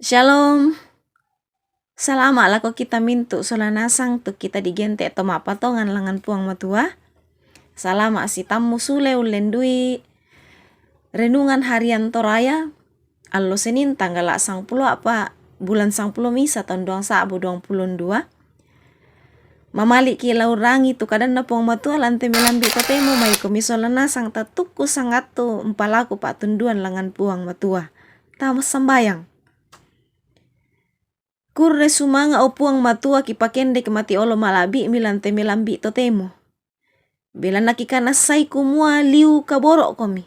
Shalom, salama lako kita mintu solanasang tu kita digente toma patongan langan puang matua. Salama si tamu sule ulendui renungan harian toraya. Allo Senin tanggal 10 bulan 10 misa tahun 2022. Mamali ki laurangi tu kadan na puang matua lante melambi totemo mai komiso lanasang tatuku sangatu empalaku pak tunduan langan puang matua. Tamas sambayang. Kurre sumanga o puang matua ki pakende ke mati olo malabi milante melambi totemo. Bela nakikana sai kumua liu kaborok komi.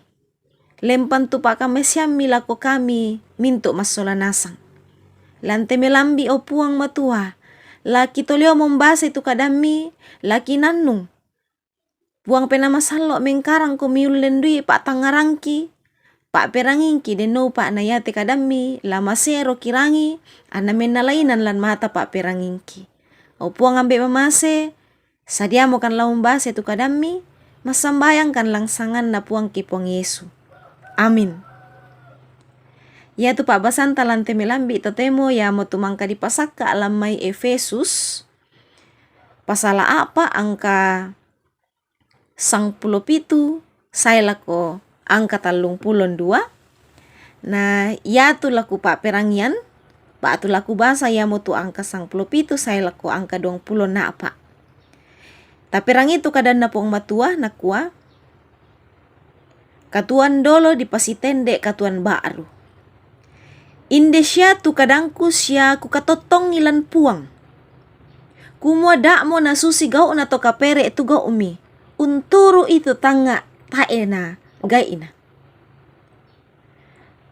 Lempan tu pak kame siami lako kami mintu masola nasang. Lante melambi o puang matua. Laki tolio mombasa itu kadami laki nannung. Puang pena masalo mengkarang komi ulendui pak tangarangki. Pak perangingki deno pak nayate kadami lama sero kirangi ana menalainan lan mata pak perangingki. O puang ambe mamase sadia mo kan laum base tu kadami masambayang kan langsangan na puang ki puang Yesu. Amin. Ya tu pak basan talante melambi totemo ya mo tumangka di pasaka alam mai Efesus pasala apa angka 17 saya lako angka 32. Nah, ya tu laku pak perangian, pak tu laku bahasa ya mo tu angka 17 saya laku angka 20 na apa. Tapi perang itu kadan na pong matua nakua. Katuan dolo di pasitende katuan baru. Indesia tu kadangku sia ku katotong ilan puang. Kumua dak mo nasusi gau na to kapere itu gau umi. Unturu itu tanga taena gaina.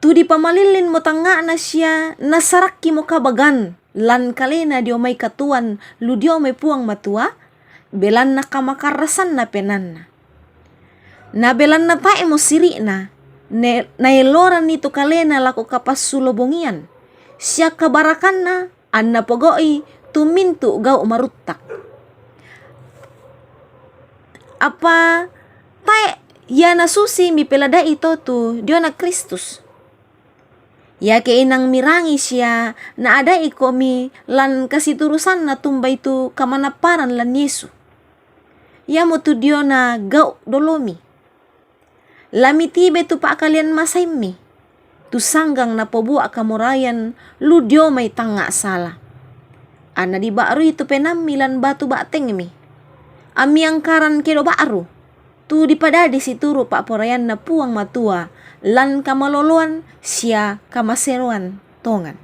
Tu di pamalilin mo tanga na siya nasaraki mo kabagan lan kalena dio may katuan lu dio may puang matua belan na kamakarasan na penan na belan na tae mo siri na nailoran nito kalena lako kapas sulobongian siya kabarakan na anna pogoi tumintu gau marutak apa tae ya nasusi mi pelada ito tu dio na Kristus. Ya ke inang mirangi siya na ada ikomi lan kasiturusan na tumbay tu kamanaparan lan Yesu. Ya mo tu dio na gau dolomi. Lamitibe tu pa kalian masaimi. Tu sanggang na pobua kamurayan lu dio may tanga sala. Ana di baru itu penamilan batu bateng mi. Ami angkaran kedo baru. Tu dipadadi situru pak porayan na puang matua lan kamaloluan sia kamaseruan tongan.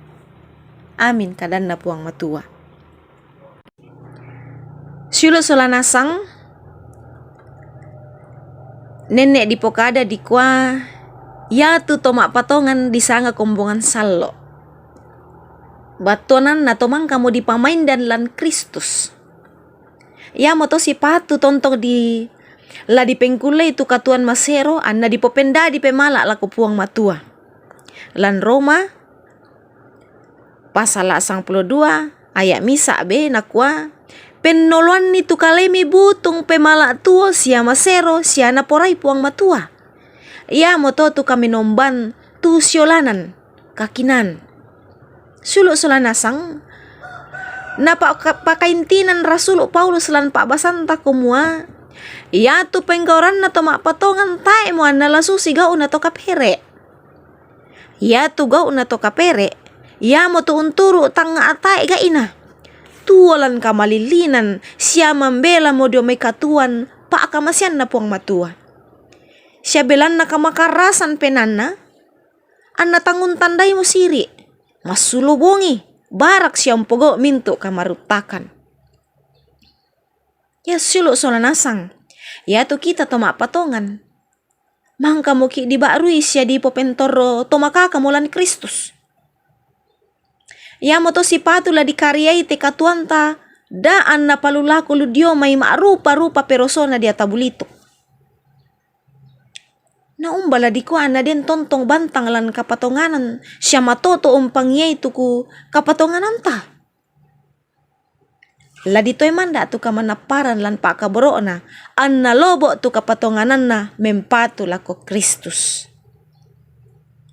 Amin kadan na puang matua. Syulo solanasang nenek di pokada di kwa ya tu tomak patongan di sanga kombongan sallo. Batonan na tomang kamu di pamain dan lan Kristus. Ya moto si patu tontong di la di pengkule itu katuan masero anna di popenda di pemala laku puang matua. Lan Roma pasal 12 ayat misa be nakua penoloan itu kalemi butung pemala tuo sia masero sia naporai puang matua. Ya moto tu kami nomban tu siolanan kakinan. Suluk solanasang napa pakaintinan Rasul Paulus lan pak basanta kumua. Ya tu penggoran na tomak patongan tae mo anala susi gau na to kapere. Ya tu gau na to kapere. Ya mo tu unturu tanga atae ga ina. Tuwalan kamalilinan siya mambela mo dio may katuan pa kamasian na puang matua. Siya belan na kamakarasan penana. An natangun tandai mo siri. Masulubongi. Barak siyang pogo mintu kamarutakan. Ya suluk solanasang. Ya tu kita tomak patongan. Mangka moki di barui siya di popentoro tomaka kamulan Kristus. Ya moto si patula di karyai te katuanta daan na palulaku ludio may maarupa-rupa persona di atabulito. Na umbala di ko ana den tontong bantang lan kapatonganan siya matoto umpangye tuku kapatonganan ta. La ditoy manda tu kamanaparan lan pakaboro na an nalobo tu kapatonganan na mempatu lako Kristus.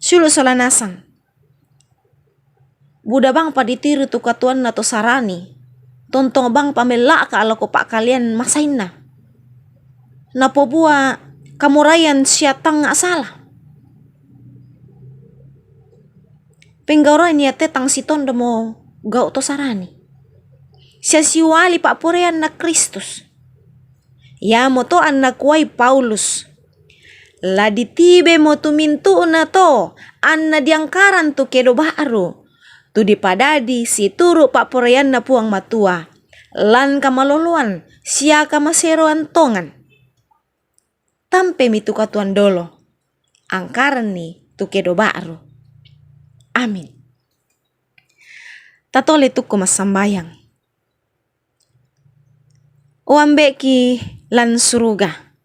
Sulo solanasang. Buda bang paditiru tu katuan na to sarani. Tontong bang pamelak ka ala ko pak kalian masain na. Napo bua kamurayan siatang nga salah. Penggauran niya tetang si tondo mo gau to sarani. Siya siwali pak porean na Kristus. Ya mo to anak kuay Paulus. La ditibe mo tumintu na to anna diangkaran tu kedo baru. Tu dipadadi si turu pak porean na puang matua. Lan kamaloluan siya kamasero antongan. Tampe mitu katuan dolo. Angkaran ni tu kedo baru. Amin. Tatole tuku masambayang. O ambeki lan suruga.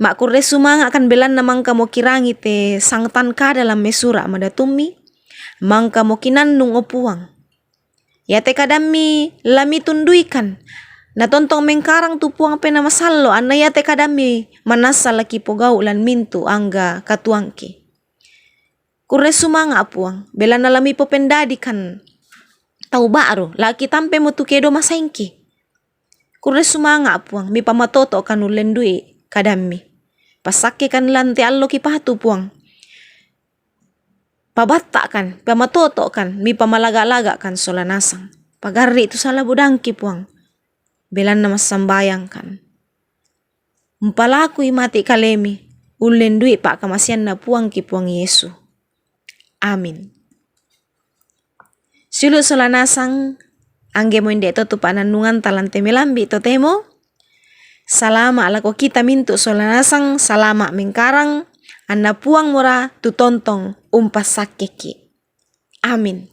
Mak kurre sumanga akan belan namang kamo kirangi te sangtan ka dalam mesura madatumi. Mang kamo kinandung opuang. Ya te kadami lami tunduikan. Na tontong mengkarang tu puang pena masalo anna ya te kadami manasa laki pogau lan mintu angga katuangki. Kurre sumanga puang belan nalami popendadi kan tau baru laki tampe mo tu kedo masaingki. Kurre sumanga puang mi pamatoto kan ulendui kadami. Pasake kan lanti allo ki patu puang. Pabatta kan, pamatoto kan, mi pamalaga-laga kan solanasang. Pagari itu salah budangki puang. Belan na masambayang kan. Mpalaku mati kalemi, ulendui pak kamasian na puang ki puang Yesu. Amin. Sulu solanasang, angge mo inde to tu pananungan talante melambi to temo. Salama ala ko kita mintu solanasang, salama mengkarang, anna puang mora tu tontong umpas sakeki. Amin.